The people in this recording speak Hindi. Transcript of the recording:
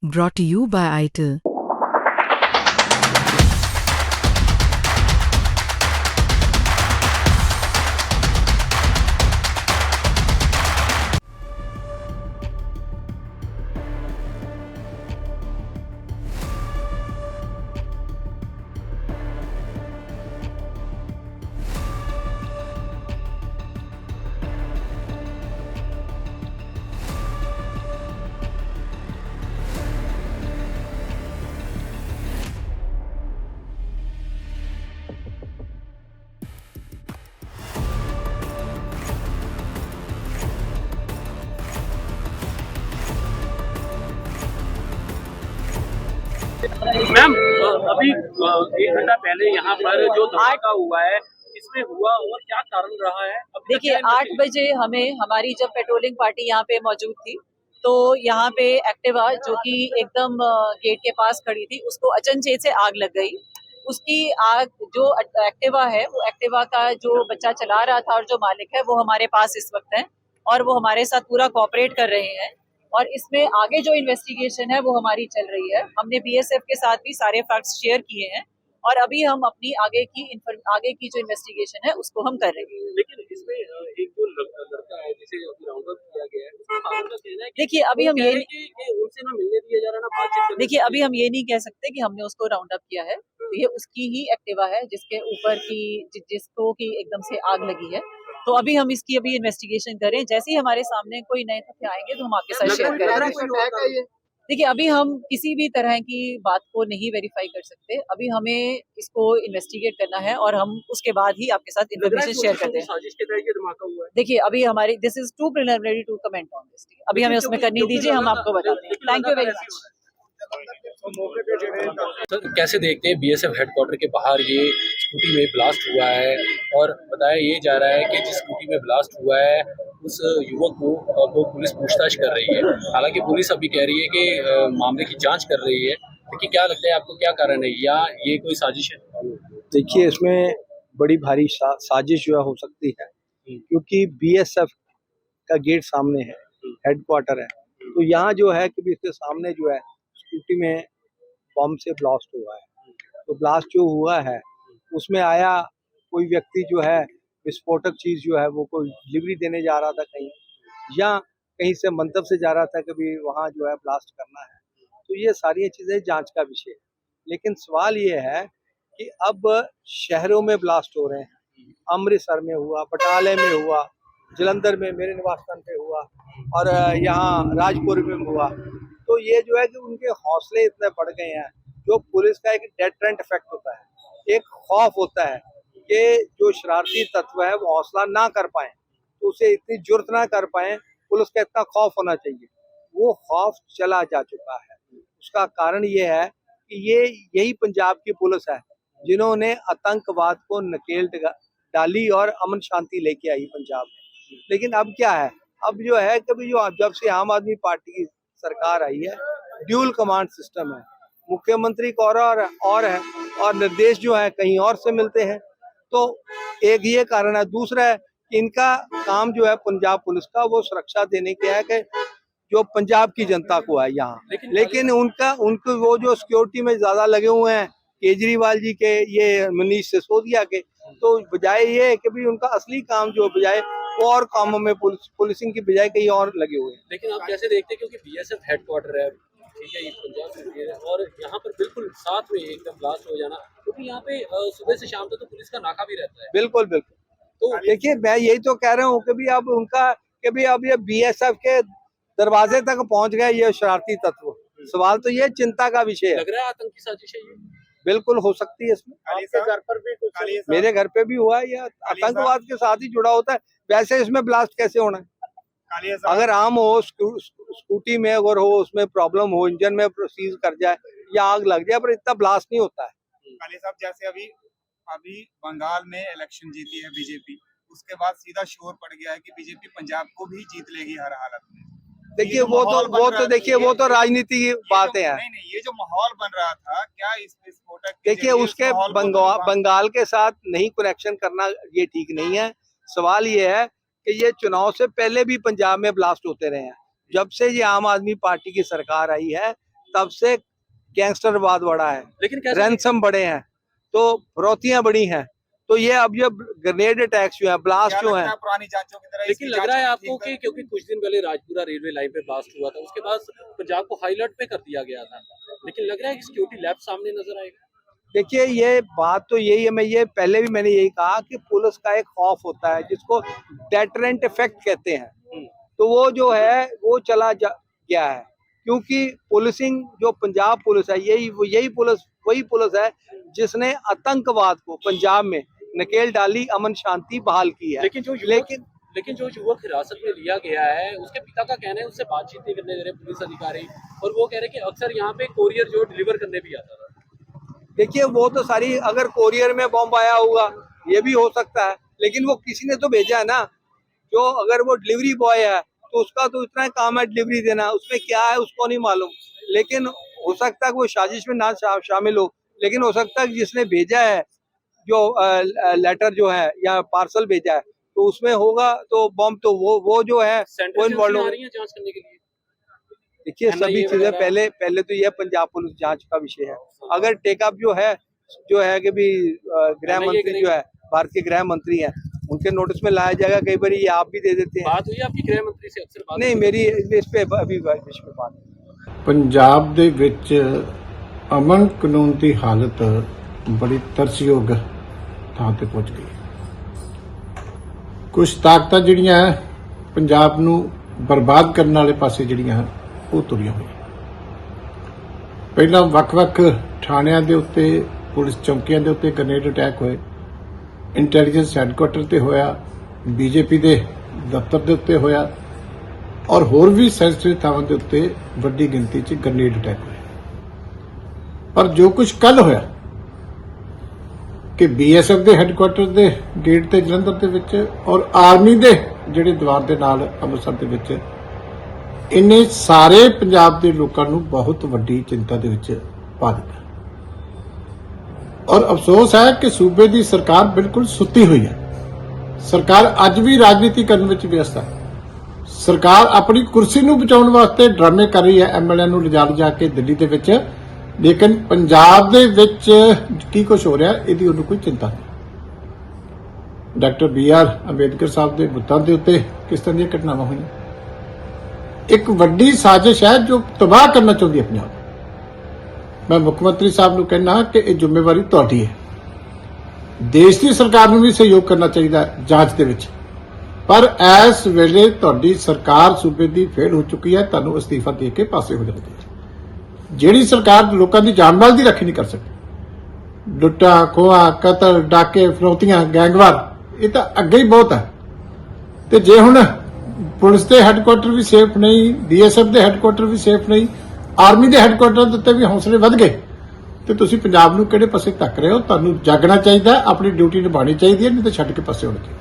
Brought to you by ITIL. Ma'am अभी 1 घंटा पहले यहाँ पर जो धमाका हुआ है इसमें हुआ और क्या कारण रहा है? देखिए 8 बजे हमें हमारी जब पेट्रोलिंग पार्टी यहाँ पे मौजूद थी तो यहाँ पे एक्टिवा जो कि एकदम गेट के पास खड़ी थी उसको अचनचेत से आग लग गई। उसकी आग जो एक्टिवा है वो एक्टिवा का जो बच्चा चला रहा था और जो मालिक है वो हमारे पास इस वक्त है और वो हमारे साथ पूरा कोऑपरेट कर रहे हैं और इसमें आगे जो इन्वेस्टिगेशन है वो हमारी चल रही है। हमने बीएसएफ के साथ भी सारे फैक्ट्स शेयर किए हैं और अभी हम अपनी आगे की जो इन्वेस्टिगेशन है उसको हम कर रहे हैं। लेकिन इसमें एक जो लड़का है जिसे राउंड अप किया गया है उसका फादर का कहना है कि देखिए अभी हम ये कि उनसे ना मिलने दिया जा रहा ना बातचीत करने देखिए अभी हम ये नहीं कह सकते कि हमने उसको राउंड अप किया है। तो ये उसकी ही एक्टिवा है जिसके ऊपर की जिसको की एकदम से आग लगी है। तो अभी हम इसकी इन्वेस्टिगेशन करें, जैसे ही हमारे सामने कोई नए तथ्य आएंगे तो हम आपके साथ शेयर करेंगे। देखिए अभी हम किसी भी तरह की बात को नहीं वेरीफाई कर सकते। अभी हमें इसको इन्वेस्टिगेट करना है और हम उसके बाद ही आपके साथ इन्फॉर्मेशन शेयर करते हैं। साजिश के तहत ये धमाका हुआ है। देखिए अभी हमारी this is too preliminary to comment on this. अभी हमें उसमें करनी दीजिए, हम आपको बताते हैं। Thank you very much. Sir कैसे देखते हैं बीएसएफ हेडक्वार्टर के बाहर ये स्कूटी में ब्लास्ट हुआ है और बताया ये जा रहा है कि जिस स्कूटी में ब्लास्ट हुआ है उस युवक को वो पुलिस पूछताछ कर रही है। हालांकि पुलिस अभी कह रही है कि मामले की जांच कर रही है। लेकिन क्या लगता है आपको, क्या कारण है या ये कोई साजिश है? देखिए इसमें बड़ी भारी साजिश जो है हो सकती है क्योंकि बीएसएफ का गेट सामने है, हेडक्वार्टर है। तो यहाँ जो है कि इसके सामने जो है स्कूटी में बम से ब्लास्ट हुआ है। तो ब्लास्ट जो हुआ है उसमें आया कोई व्यक्ति जो है विस्फोटक चीज जो है वो कोई डिलीवरी देने जा रहा था कहीं, या कहीं से मंतव्य से जा रहा था कि भी वहाँ जो है ब्लास्ट करना है। तो ये सारी चीजें जांच का विषय है। लेकिन सवाल ये है कि अब शहरों में ब्लास्ट हो रहे हैं, अमृतसर में हुआ, बटाले में हुआ, जलंधर में मेरे निवास स्थान पे हुआ और यहाँ राजपुर में हुआ। तो ये जो है कि उनके हौसले इतने बढ़ गए हैं। जो पुलिस का एक डेटरेंट इफेक्ट होता है, एक खौफ होता है कि जो शरारती तत्व है वो हौसला ना कर पाए, तो उसे इतनी जुर्त ना कर पाए, पुलिस का इतना खौफ होना चाहिए। वो खौफ चला जा चुका है। उसका कारण ये है कि यही पंजाब की पुलिस है जिन्होंने आतंकवाद को नकेल डाली और अमन शांति लेके आई पंजाब में। लेकिन अब क्या है, अब जो है कभी जो जब से आम आदमी पार्टी की सरकार आई है, ड्यूल कमांड सिस्टम है, मुख्यमंत्री को और है और निर्देश जो है कहीं और से मिलते हैं। तो एक ये कारण है। दूसरा है कि इनका काम जो है पंजाब पुलिस का वो सुरक्षा देने के है कि जो पंजाब की जनता को है यहाँ। लेकिन उनको वो जो सिक्योरिटी में ज्यादा लगे हुए हैं केजरीवाल जी के, ये मनीष सिसोदिया के, तो बजाय ये कि भी उनका असली काम जो बजाय वो और कामों में पुलिसिंग की बजाय कहीं और लगे हुए हैं। लेकिन आप कैसे देखते हैं, क्योंकि बीएसएफ हेडक्वार्टर है, ठीक है, ये पंजाब से है और यहाँ पर बिल्कुल साथ में एकदम ब्लास्ट हो जाना, क्योंकि यहाँ पे सुबह से शाम तक तो पुलिस का नाका भी रहता है। बिल्कुल बिल्कुल। तो देखिए मैं यही तो कह रहा हूँ कि भी अब उनका कि भी अब ये बीएसएफ के दरवाजे तक पहुंच गए ये शरारती तत्व। सवाल तो ये चिंता का विषय है। लग रहा है आतंकी साजिश है ये। बिल्कुल हो सकती है इसमें। आपके घर पर भी कुछ? मेरे घर पे भी हुआ है, ये आतंकवाद के साथ ही जुड़ा होता है। वैसे इसमें ब्लास्ट कैसे होना है? अगर आम हो, स्कूटी में अगर हो, उसमें प्रॉब्लम हो, इंजन में सीज कर जाए या आग लग जाए, पर इतना ब्लास्ट नहीं होता है। काली साहब जैसे अभी बंगाल में इलेक्शन जीती है बीजेपी, उसके बाद सीधा शोर पड़ गया है कि बीजेपी पंजाब को भी जीत लेगी हर हालत में। देखिए वो तो राजनीति की बातें हैं। नहीं, ये जो माहौल बन रहा था, क्या इस विस्फोटक देखिए उसके बंगाल के साथ नहीं कनेक्शन करना ये ठीक नहीं है। सवाल ये है कि ये चुनाव से पहले भी पंजाब में ब्लास्ट होते रहे हैं। जब से ये आम आदमी पार्टी की सरकार आई है तब से गैंगस्टरवाद बढ़ा है, लेकिन कैसे रैंसम बढ़े हैं, तो फरोतियां बढ़ी हैं, तो ये अब जब ग्रेनेड अटैक्स जो है, ब्लास्ट क्या जो लगता है, है पुरानी जांचों की तरह लेकिन इसकी लग रहा है जांच आपको ठीक कि क्योंकि कुछ दिन पहले राजपुरा रेलवे लाइन पे ब्लास्ट हुआ था, उसके बाद पंजाब को हाई अलर्ट पे कर दिया गया था, लेकिन लग रहा है कि सिक्योरिटी लैब सामने नजर आएगा। देखिए ये बात तो यही है, मैं ये पहले भी मैंने यही कहा कि पुलिस का एक खौफ होता है जिसको डेटरेंट इफेक्ट कहते हैं, तो वो जो है वो चला गया है, क्योंकि पुलिसिंग जो पंजाब पुलिस है यही पुलिस वही पुलिस है जिसने आतंकवाद को पंजाब में नकेल डाली, अमन शांति बहाल की है। लेकिन जो युवक हिरासत में लिया गया है, उसके पिता का कहना है उससे बातचीत नहीं करने दे रहे पुलिस अधिकारी, और वो कह रहे कि अक्सर यहाँ पे कोरियर जो डिलीवर करने भी आता था। देखिए वो तो सारी, अगर कोरियर में बॉम्ब आया होगा ये भी हो सकता है, लेकिन वो किसी ने तो भेजा है ना, जो अगर वो डिलीवरी बॉय है तो उसका तो इतना काम है डिलीवरी देना, उसमें क्या है उसको नहीं मालूम, लेकिन हो सकता है कि वो साजिश में ना शामिल हो, लेकिन हो सकता है कि जिसने भेजा है जो लेटर जो है या पार्सल भेजा है तो उसमें होगा, तो बॉम्ब तो वो जो है वो इन्वॉल्व हो। जांच करने के लिए देखिए सभी चीजें पहले तो यह पंजाब पुलिस जांच का विषय है। अगर टेकअप जो है कि भी गृह मंत्री जो है, भारत के गृह मंत्री हैं, उनके नोटिस में लाया जाएगा। कई बार ये आप भी दे देते हैं। बात हुई आपकी गृह मंत्री से अक्सर बात नहीं, मेरी इस पे अभी विषय पे बात। ਪੰਜਾਬ ਦੇ ਵਿੱਚ ਅਮਨ ਕਾਨੂੰਨ ਦੀ ਹਾਲਤ ਬੜੀ ਤਰਸਯੋਗ ਥਾਂ ਤੇ ਪਹੁੰਚ ਗਈ। ਕੁਝ ਤਾਕਤਾਂ ਜਿਹੜੀਆਂ ਪੰਜਾਬ ਨੂੰ ਬਰਬਾਦ ਕਰਨ ਵਾਲੇ ਪਾਸੇ ਜਿਹੜੀਆਂ ਉਹ ਤੁਰੀਆਂ ਹੋਈਆਂ। ਪਹਿਲਾਂ ਵੱਖ-ਵੱਖ ਥਾਣਿਆਂ ਦੇ ਉੱਤੇ, ਪੁਲਿਸ ਚੌਕੀਆਂ ਦੇ ਉੱਤੇ ਗ੍ਰੇਨੇਡ ਅਟੈਕ ਹੋਏ, ਇੰਟੈਲੀਜੈਂਸ ਹੈੱਡਕੁਆਟਰ ਤੇ ਹੋਇਆ, ਬੀਜੇਪੀ ਦੇ ਦਫ਼ਤਰ ਦੇ ਉੱਤੇ ਹੋਇਆ, ਔਰ ਹੋਰ ਵੀ ਸੈਂਸਿਟਿਵ ਥਾਵਾਂ ਦੇ ਉੱਤੇ ਵੱਡੀ ਗਿਣਤੀ 'ਚ ਗ੍ਰੇਨੇਡ ਅਟੈਕ ਹੋਏ। ਪਰ ਜੋ ਕੁਝ ਕੱਲ ਹੋਇਆ ਕਿ ਬੀਐਸਐਫ ਦੇ ਹੈੱਡਕੁਆਟਰ ਦੇ ਗੇਟ ਤੇ ਜਲੰਧਰ ਦੇ ਵਿੱਚ ਔਰ ਆਰਮੀ ਦੇ ਜਿਹੜੇ ਦੀਵਾਰ ਦੇ ਨਾਲ ਅੰਮ੍ਰਿਤਸਰ ਦੇ ਵਿੱਚ, ਇਹਨੇ ਸਾਰੇ ਪੰਜਾਬ ਦੇ ਲੋਕਾਂ ਨੂੰ ਬਹੁਤ ਵੱਡੀ ਚਿੰਤਾ ਦੇ ਵਿੱਚ ਪਾ ਦਿੱਤਾ। ਔਰ ਅਫਸੋਸ ਹੈ ਕਿ ਸੂਬੇ ਦੀ ਸਰਕਾਰ ਬਿਲਕੁਲ ਸੁੱਤੀ ਹੋਈ ਹੈ। ਸਰਕਾਰ ਅੱਜ ਵੀ ਰਾਜਨੀਤੀ ਕਰਨ ਵਿੱਚ ਵਿਅਸਤ ਹੈ। ਸਰਕਾਰ ਆਪਣੀ ਕੁਰਸੀ ਨੂੰ ਬਚਾਉਣ ਵਾਸਤੇ ਡਰਾਮੇ ਕਰ ਰਹੀ ਹੈ, ਐਮਐਲਏ ਨੂੰ ਲਿਜਾ ਕੇ ਦਿੱਲੀ ਦੇ ਵਿੱਚ, ਲੇਕਿਨ ਪੰਜਾਬ ਦੇ ਵਿੱਚ ਕੀ ਕੁਝ ਹੋ ਰਿਹਾ ਇਹਦੀ ਉਹਨੂੰ ਕੋਈ ਚਿੰਤਾ ਨਹੀਂ। ਡਾਕਟਰ BR ਅੰਬੇਦਕਰ ਸਾਹਿਬ ਦੇ ਬੁੱਤਾਂ ਦੇ ਉੱਤੇ ਕਿਸ ਤਰ੍ਹਾਂ ਦੀਆਂ ਘਟਨਾਵਾਂ ਹੋਈਆਂ। ਇੱਕ ਵੱਡੀ ਸਾਜ਼ਿਸ਼ ਹੈ ਜੋ ਤਬਾਹ ਕਰਨਾ ਚਾਹੁੰਦੀ ਹੈ ਪੰਜਾਬ। ਮੈਂ ਮੁੱਖ ਮੰਤਰੀ ਸਾਹਿਬ ਨੂੰ ਕਹਿਣਾ ਕਿ ਇਹ ਜ਼ਿੰਮੇਵਾਰੀ ਤੁਹਾਡੀ ਹੈ। ਦੇਸ਼ ਦੀ ਸਰਕਾਰ ਨੂੰ ਵੀ ਸਹਿਯੋਗ ਕਰਨਾ ਚਾਹੀਦਾ ਜਾਂਚ ਦੇ ਵਿੱਚ, ਪਰ ਇਸ ਵੇਲੇ ਤੁਹਾਡੀ ਸਰਕਾਰ ਸੂਬੇ ਦੀ ਫੇਲ ਹੋ ਚੁੱਕੀ ਹੈ। ਤੁਹਾਨੂੰ ਅਸਤੀਫਾ ਦੇ ਕੇ ਪਾਸੇ ਹੋ ਜਾਣਾ ਚਾਹੀਦਾ। ਜਿਹੜੀ ਸਰਕਾਰ ਲੋਕਾਂ ਦੀ ਜਾਨ ਮਾਲ ਦੀ ਰਾਖੀ ਨਹੀਂ ਕਰ ਸਕਦੀ, ਲੁੱਟਾਂ ਖੋਹਾਂ, ਕਤਲ, ਡਾਕੇ, ਫਿਰੌਤੀਆਂ, ਗੈਂਗਵਾਰ, ਇਹ ਤਾਂ ਅੱਗੇ ਹੀ ਬਹੁਤ ਹੈ। ਤੇ ਜੇ ਹੁਣ ਪੁਲਿਸ ਦੇ ਹੈੱਡਕੁਆਟਰ ਵੀ ਸੇਫ ਨਹੀਂ, ਬੀਐਸਐਫ ਦੇ ਹੈੱਡਕੁਆਟਰ ਵੀ ਸੇਫ ਨਹੀਂ, ਆਰਮੀ ਦੇ ਹੈੱਡਕੁਆਟਰ ਦੇ ਉੱਤੇ ਵੀ ਹੌਸਲੇ ਵੱਧ ਗਏ, ਤੇ ਤੁਸੀਂ ਪੰਜਾਬ ਨੂੰ ਕਿਹੜੇ ਪਾਸੇ ਧੱਕ ਰਹੇ ਹੋ? ਤੁਹਾਨੂੰ ਜਾਗਣਾ ਚਾਹੀਦਾ, ਆਪਣੀ ਡਿਊਟੀ ਨਿਭਾਉਣੀ ਚਾਹੀਦੀ ਹੈ, ਨਹੀਂ ਤਾਂ ਛੱਡ ਕੇ ਪਾਸੇ ਹੋਣਾ ਚਾਹੀਦਾ।